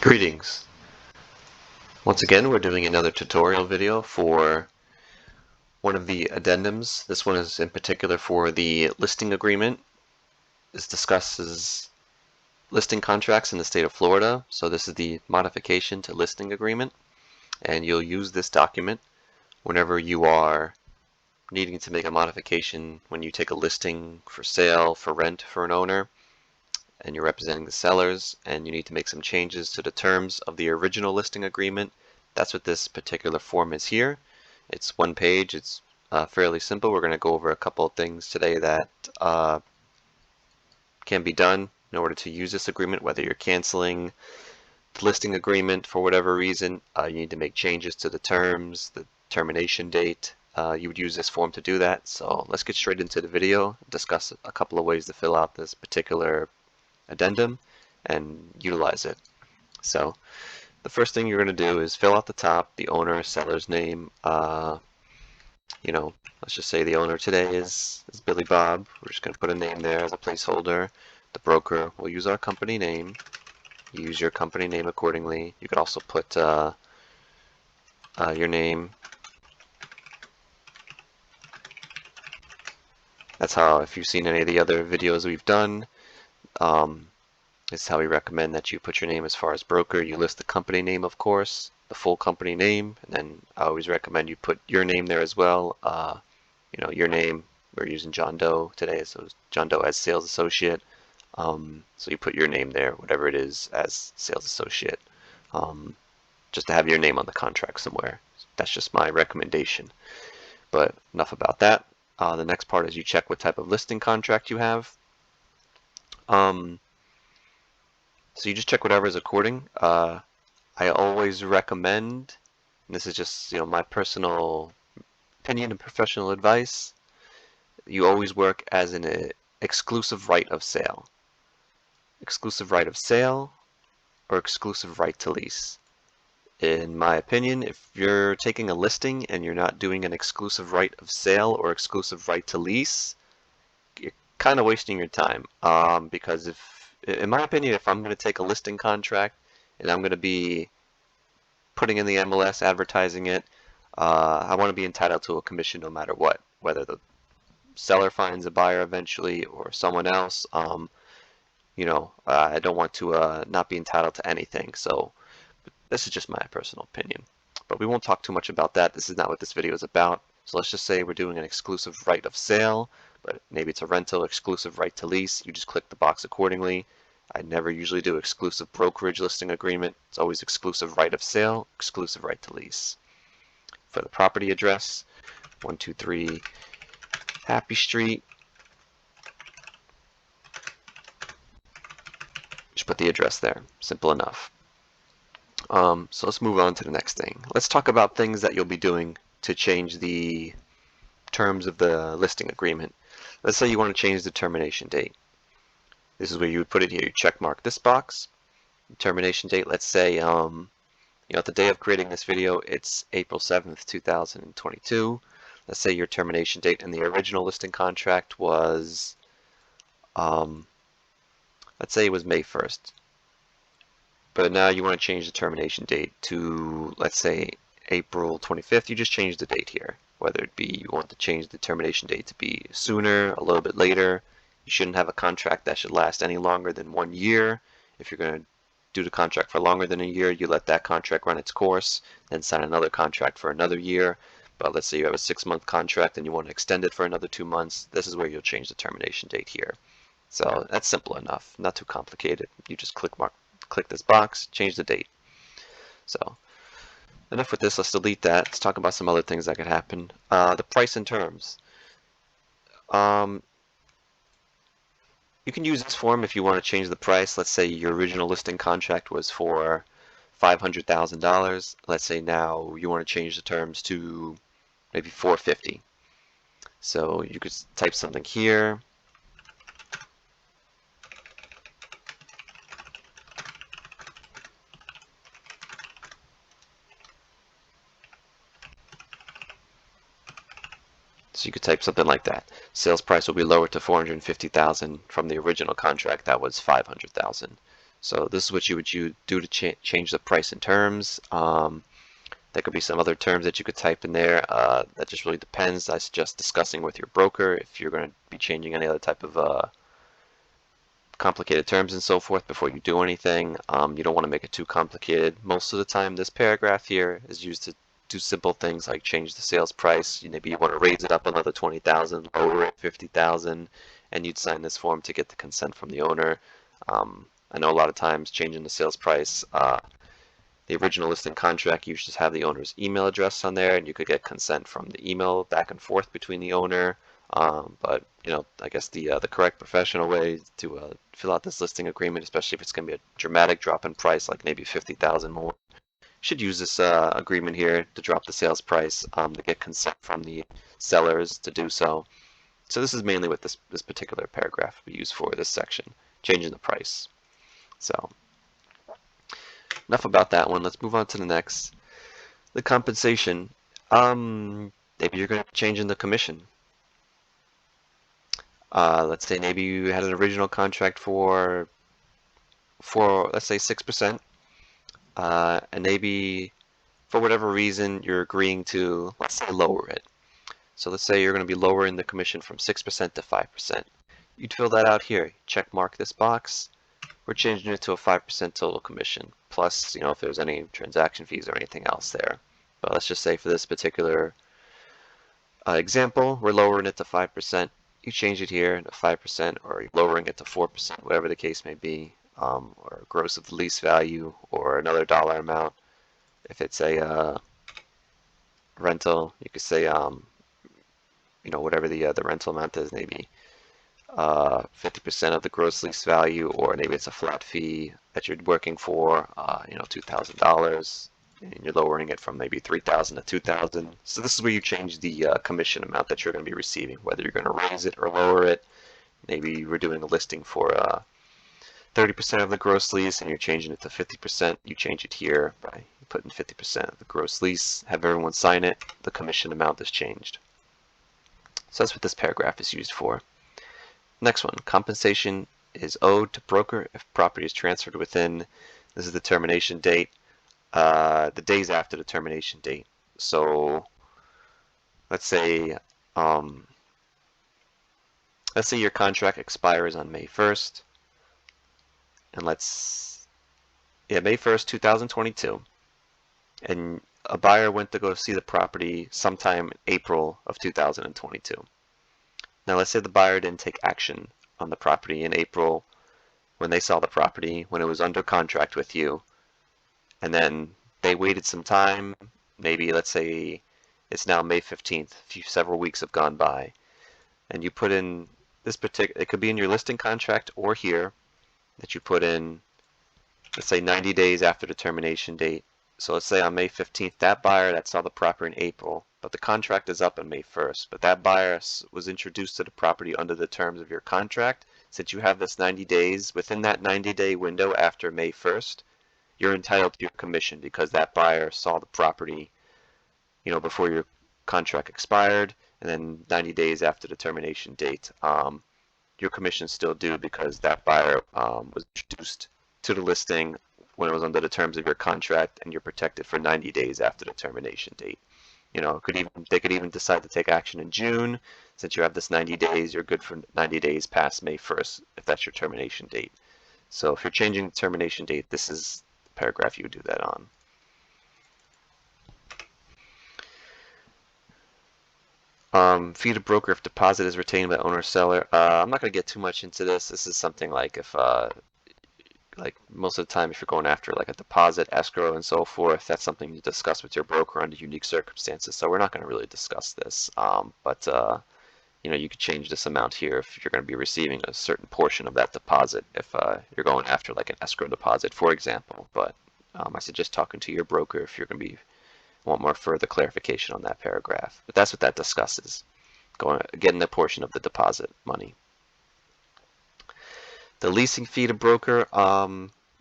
Greetings. Once again, we're doing another tutorial video for one of the addendums. This one is in particular for the listing agreement. This discusses listing contracts in the state of Florida. So this is the modification to listing agreement. And you'll use this document whenever you are needing to make a modification when you take a listing for sale, for rent for an owner, and you're representing the sellers, and you need to make some changes to the terms of the original listing agreement. That's what this particular form is here. It's one page. It's fairly simple. We're going to go over a couple of things today that can be done in order to use this agreement. Whether you're canceling the listing agreement for whatever reason, you need to make changes to the terms, the termination date. You would use this form to do that. So let's get straight into the video, discuss a couple of ways to fill out this particular addendum and utilize it. So the first thing you're going to do is fill out the top, the owner, seller's name. Let's just say the owner today is Billy Bob. We're just going to put a name there as a placeholder. The broker, we'll use our company name. Use your company name accordingly. You could also put your name. That's how, if you've seen any of the other videos we've done, this is how we recommend that you put your name as far as broker. You list the company name, of course, the full company name, and then I always recommend you put your name there as well. Your name, we're using John Doe today, so John Doe as sales associate. So you put your name there, whatever it is, as sales associate, just to have your name on the contract somewhere. That's just my recommendation. But enough about that. The next part is you check what type of listing contract you have. So you just check whatever is according. I always recommend, and this is just my personal opinion and professional advice, you always work as an exclusive right of sale. Exclusive right of sale or exclusive right to lease. In my opinion, if you're taking a listing and you're not doing an exclusive right of sale or exclusive right to lease, you're kind of wasting your time. Because in my opinion, if I'm going to take a listing contract and I'm going to be putting in the MLS, advertising it, I want to be entitled to a commission no matter what, whether the seller finds a buyer eventually or someone else. I don't want to not be entitled to anything. So this is just my personal opinion. But we won't talk too much about that. This is not what this video is about. So let's just say we're doing an exclusive right of sale, but maybe it's a rental, exclusive right to lease. You just click the box accordingly. I never usually do exclusive brokerage listing agreement. It's always exclusive right of sale, exclusive right to lease. For the property address, 123 Happy Street. Just put the address there. Simple enough. So let's move on to the next thing. Let's talk about things that you'll be doing to change the terms of the listing agreement. Let's say you want to change the termination date. This is where you would put it here. You check mark this box. Termination date, let's say, at the day of creating this video, it's April 7th, 2022. Let's say your termination date in the original listing contract was, let's say it was May 1st. But now you want to change the termination date to, let's say, April 25th. You just change the date here. Whether it be you want to change the termination date to be sooner, a little bit later. You shouldn't have a contract that should last any longer than 1 year. If you're going to do the contract for longer than a year, you let that contract run its course, then sign another contract for another year. But let's say you have a 6-month contract and you want to extend it for another 2 months. This is where you'll change the termination date here. So that's simple enough, not too complicated. You just click this box, change the date. So enough with this. Let's delete that. Let's talk about some other things that could happen. The price and terms. You can use this form if you want to change the price. Let's say your original listing contract was for $500,000. Let's say now you want to change the terms to maybe $450,000. So you could type something here. So you could type something like that. Sales price will be lowered to $450,000 from the original contract that was $500,000. So this is what you would do to change the price and terms. There could be some other terms that you could type in there. That just really depends. I suggest discussing with your broker if you're going to be changing any other type of complicated terms and so forth before you do anything. You don't want to make it too complicated. Most of the time, this paragraph here is used to do simple things like change the sales price. Maybe you want to raise it up another 20,000, lower it 50,000, and you'd sign this form to get the consent from the owner. I know a lot of times changing the sales price, the original listing contract, you just have the owner's email address on there, and you could get consent from the email back and forth between the owner. But I guess the correct professional way to fill out this listing agreement, especially if it's going to be a dramatic drop in price, like maybe 50,000 more, should use this agreement here to drop the sales price to get consent from the sellers to do so. So this is mainly what this particular paragraph will be used for, this section, changing the price. So enough about that one. Let's move on to the next. The compensation. Maybe you're going to be changing the commission. Let's say maybe you had an original contract for let's say 6%, and maybe for whatever reason you're agreeing to, let's say, lower it. So let's say you're going to be lowering the commission from 6% to 5%. You'd fill that out here. Check mark this box. We're changing it to a 5% total commission, plus, if there's any transaction fees or anything else there. But let's just say for this particular example, we're lowering it to 5%. You change it here to 5%, or you're lowering it to 4%, whatever the case may be, or gross of the lease value, or another dollar amount. If it's a rental, you could say, whatever the rental amount is, maybe 50% of the gross lease value, or maybe it's a flat fee that you're working for, $2,000, and you're lowering it from maybe $3,000 to $2,000. So this is where you change the commission amount that you're going to be receiving, whether you're going to raise it or lower it. Maybe we're doing a listing for 30% of the gross lease, and you're changing it to 50%. You change it here by putting 50% of the gross lease, have everyone sign it, the commission amount is changed. So that's what this paragraph is used for. Next one, compensation is owed to broker if property is transferred within, this is the termination date, the days after the termination date. So let's say your contract expires on May 1st, and May 1st, 2022, and a buyer went to go see the property sometime in April of 2022. Now let's say the buyer didn't take action on the property in April when they saw the property, when it was under contract with you, and then they waited some time, maybe let's say it's now May 15th, several weeks have gone by, and you put in this particular, it could be in your listing contract or here, that you put in, let's say 90 days after the termination date. So let's say on May 15th, that buyer that saw the property in April, but the contract is up on May 1st, but that buyer was introduced to the property under the terms of your contract. Since you have this 90 days, within that 90-day window after May 1st, you're entitled to your commission because that buyer saw the property, before your contract expired, and then 90 days after the termination date, your commission is still due because that buyer was introduced to the listing when it was under the terms of your contract, and you're protected for 90 days after the termination date. They could even decide to take action in June. Since you have this 90 days, you're good for 90 days past May 1st if that's your termination date. So if you're changing the termination date, this is the paragraph you would do that on. Fee to broker if deposit is retained by owner or seller. I'm not going to get too much into this. This is something like if like most of the time if you're going after like a deposit, escrow, and so forth, that's something you discuss with your broker under unique circumstances. So we're not going to really discuss this. But you could change this amount here if you're going to be receiving a certain portion of that deposit if you're going after like an escrow deposit, for example. But I suggest talking to your broker if you're going to want more further clarification on that paragraph. But that's what that discusses, getting a portion of the deposit money. The leasing fee to broker,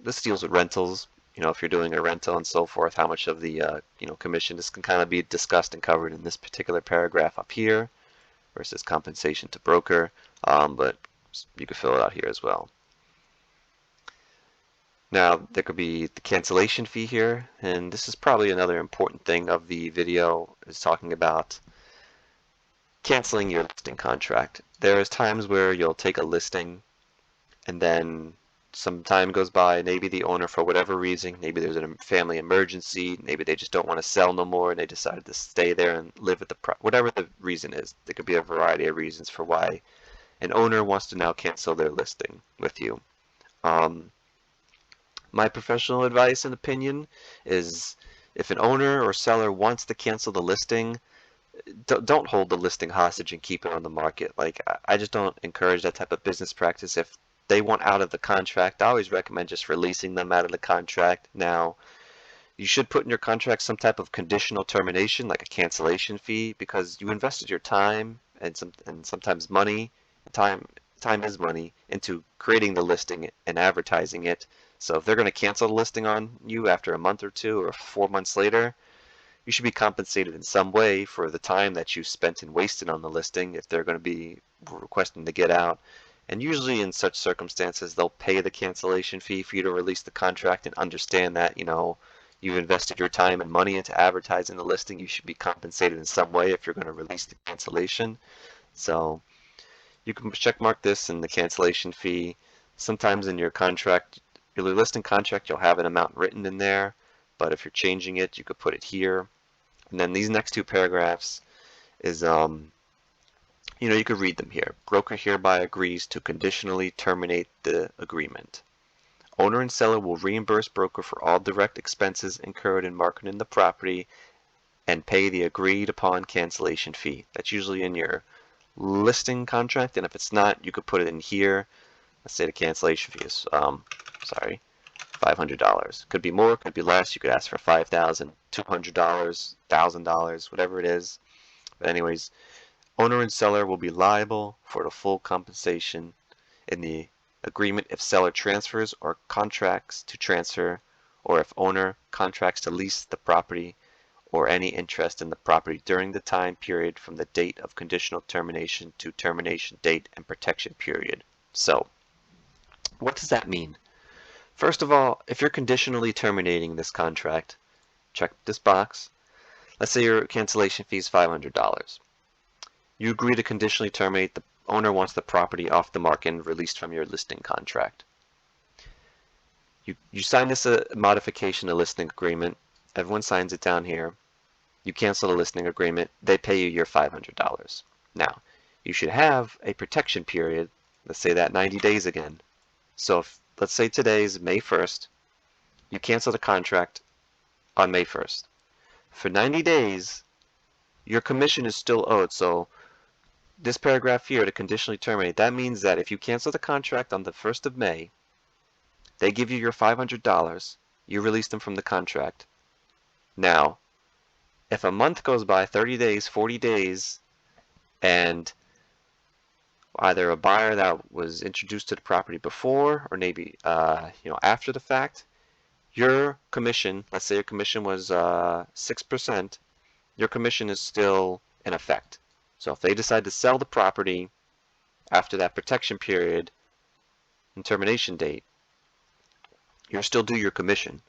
this deals with rentals. If you're doing a rental and so forth, how much of the commission, this can kind of be discussed and covered in this particular paragraph up here versus compensation to broker, but you could fill it out here as well. Now, there could be the cancellation fee here, and this is probably another important thing of the video, is talking about canceling your listing contract. There is times where you'll take a listing and then some time goes by, maybe the owner, for whatever reason, maybe there's a family emergency, maybe they just don't want to sell no more and they decided to stay there and live at the whatever the reason is. There could be a variety of reasons for why an owner wants to now cancel their listing with you. My professional advice and opinion is, if an owner or seller wants to cancel the listing, don't hold the listing hostage and keep it on the market. Like, I just don't encourage that type of business practice. If they want out of the contract, I always recommend just releasing them out of the contract. Now, you should put in your contract some type of conditional termination, like a cancellation fee, because you invested your time and sometimes money. Time is money into creating the listing and advertising it. So if they're going to cancel the listing on you after a month or two or 4 months later, you should be compensated in some way for the time that you spent and wasted on the listing if they're going to be requesting to get out. And usually in such circumstances, they'll pay the cancellation fee for you to release the contract and understand that, you've invested your time and money into advertising the listing. You should be compensated in some way if you're going to release the cancellation. So you can check mark this in the cancellation fee. Sometimes in your contract, your listing contract, you'll have an amount written in there, but if you're changing it, you could put it here. And then these next two paragraphs is, you could read them here. Broker hereby agrees to conditionally terminate the agreement. Owner and seller will reimburse broker for all direct expenses incurred in marketing the property and pay the agreed upon cancellation fee. That's usually in your listing contract, and if it's not, you could put it in here. Let's say the cancellation fee is, $500. Could be more, could be less. You could ask for $5,000, $200, $1,000, whatever it is. But anyways, owner and seller will be liable for the full compensation in the agreement if seller transfers or contracts to transfer, or if owner contracts to lease the property or any interest in the property during the time period from the date of conditional termination to termination date and protection period. So, what does that mean? First of all, if you're conditionally terminating this contract, check this box. Let's say your cancellation fee is $500. You agree to conditionally terminate. The owner wants the property off the market and released from your listing contract. You sign this modification to listing agreement. Everyone signs it down here. You cancel the listing agreement. They pay you your $500. Now, you should have a protection period. Let's say that 90 days again. So if, let's say today is May 1st. You cancel the contract on May 1st. For 90 days, your commission is still owed. So this paragraph here, to conditionally terminate, that means that if you cancel the contract on the 1st of May, they give you your $500, you release them from the contract. Now, if a month goes by, 30 days, 40 days, and either a buyer that was introduced to the property before or maybe after the fact, your commission, let's say your commission was 6%, your commission is still in effect. So if they decide to sell the property after that protection period and termination date, you're still due your commission.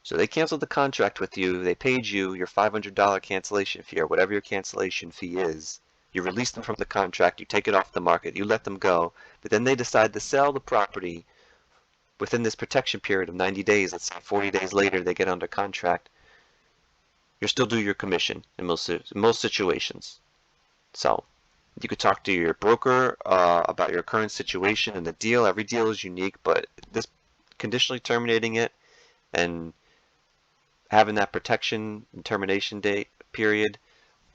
So they canceled the contract with you, they paid you your $500 cancellation fee or whatever your cancellation fee is. You release them from the contract, you take it off the market, you let them go, but then they decide to sell the property within this protection period of 90 days. Let's say 40 days later they get under contract. You're still due your commission in most situations. So you could talk to your broker about your current situation and the deal. Every deal is unique, but this conditionally terminating it and having that protection and termination date period,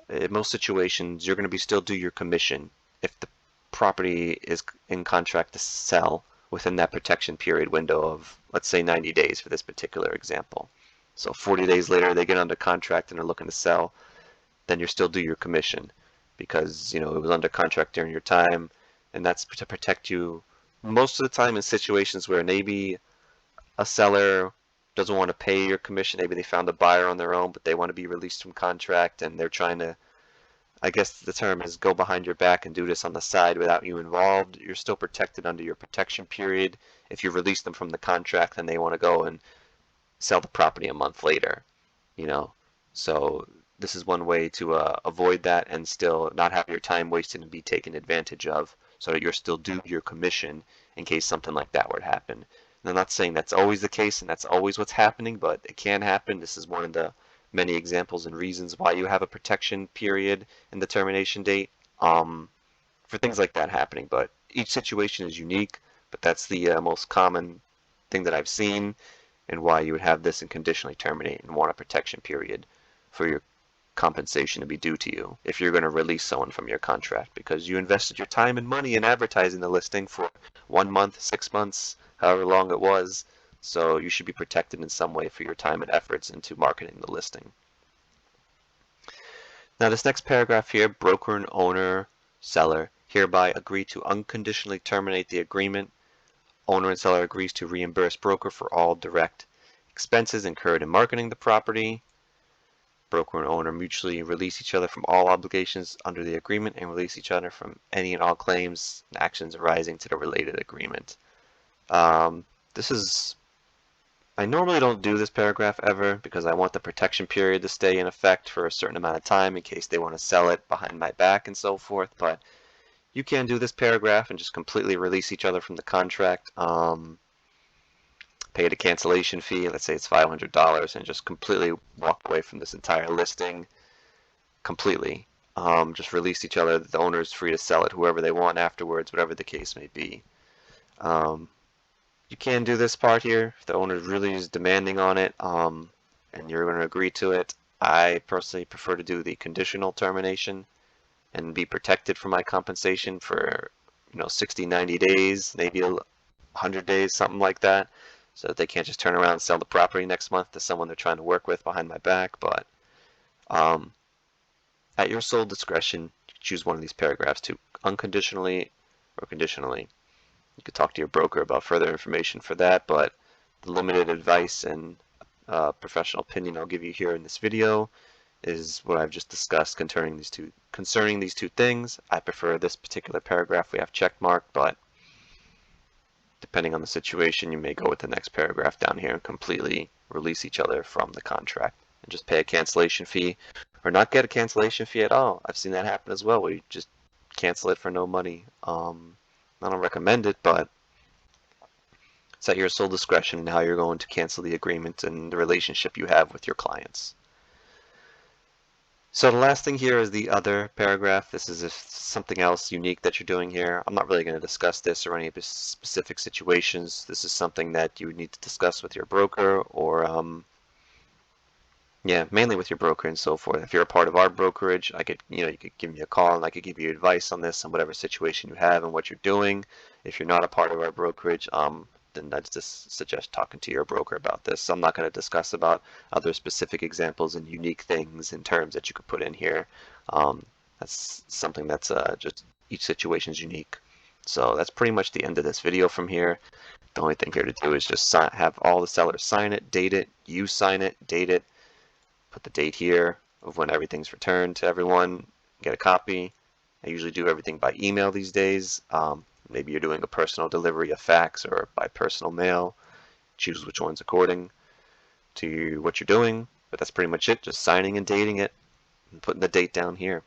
in most situations you're going to be still due your commission if the property is in contract to sell within that protection period window of, let's say, 90 days for this particular example. So 40 days later they get under contract and are looking to sell, then you're still due your commission because it was under contract during your time, and that's to protect you most of the time in situations where maybe a seller doesn't want to pay your commission. Maybe they found a buyer on their own, but they want to be released from contract and they're trying to I guess the term is go behind your back and do this on the side without you involved. You're still protected under your protection period. If you release them from the contract and they want to go and sell the property a month later, you know. So this is one way to avoid that and still not have your time wasted and be taken advantage of, so that you're still due your commission in case something like that were to happen. And I'm not saying that's always the case and that's always what's happening, but it can happen. This is one of the many examples and reasons why you have a protection period and the termination date for things like that happening. But each situation is unique, but that's the most common thing that I've seen, and why you would have this and conditionally terminate and want a protection period for your compensation to be due to you if you're going to release someone from your contract, because you invested your time and money in advertising the listing for 1 month, 6 months, however long it was. So you should be protected in some way for your time and efforts into marketing the listing. Now this next paragraph here, broker and owner, seller hereby agree to unconditionally terminate the agreement. Owner and seller agrees to reimburse broker for all direct expenses incurred in marketing the property. Broker and owner mutually release each other from all obligations under the agreement and release each other from any and all claims and actions arising to the related agreement. I normally don't do this paragraph ever because I want the protection period to stay in effect for a certain amount of time in case they want to sell it behind my back and so forth, but you can do this paragraph and just completely release each other from the contract, pay the cancellation fee, let's say it's $500, and just completely walk away from this entire listing completely. Just release each other. The owner is free to sell it whoever they want afterwards, whatever the case may be. You can do this part here if the owner really is demanding on it, and you're going to agree to it. I personally prefer to do the conditional termination and be protected for my compensation for 60, 90 days, maybe 100 days, something like that, so that they can't just turn around and sell the property next month to someone they're trying to work with behind my back. But at your sole discretion, you can choose one of these paragraphs to unconditionally or conditionally. You could talk to your broker about further information for that, but the limited advice and professional opinion I'll give you here in this video is what I've just discussed concerning these two things. I prefer this particular paragraph we have checkmarked, but depending on the situation, you may go with the next paragraph down here and completely release each other from the contract and just pay a cancellation fee, or not get a cancellation fee at all. I've seen that happen as well, where you just cancel it for no money. I don't recommend it, but it's at your sole discretion in how you're going to cancel the agreement and the relationship you have with your clients. So the last thing here is the other paragraph. This is if something else unique that you're doing here. I'm not really going to discuss this or any specific situations. This is something that you would need to discuss with your broker, or mainly with your broker and so forth. If you're a part of our brokerage, I could, you could give me a call and I could give you advice on this, on whatever situation you have and what you're doing. If you're not a part of our brokerage, then I'd just suggest talking to your broker about this. So I'm not going to discuss about other specific examples and unique things and terms that you could put in here. That's something that's just each situation is unique. So that's pretty much the end of this video from here. The only thing here to do is just have all the sellers sign it, date it, you sign it, date it, put the date here of when everything's returned to everyone, get a copy. I usually do everything by email these days. Maybe you're doing a personal delivery, a fax, or by personal mail. Choose which one's according to what you're doing, but that's pretty much it. Just signing and dating it and putting the date down here.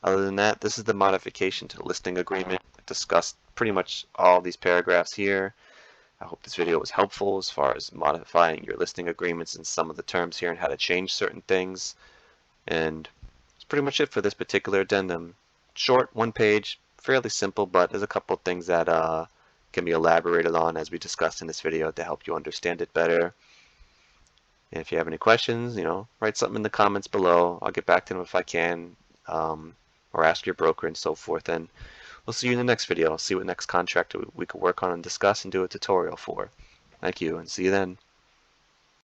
Other than that, this is the modification to the listing agreement. I discussed pretty much all these paragraphs here. I hope this video was helpful as far as modifying your listing agreements and some of the terms here and how to change certain things. And that's pretty much it for this particular addendum. Short, 1 page, fairly simple, but there's a couple of things that can be elaborated on as we discussed in this video to help you understand it better. And if you have any questions, write something in the comments below. I'll get back to them if I can, or ask your broker and so forth. And we'll see you in the next video. I'll see what next contract we could work on and discuss and do a tutorial for. Thank you, and see you then.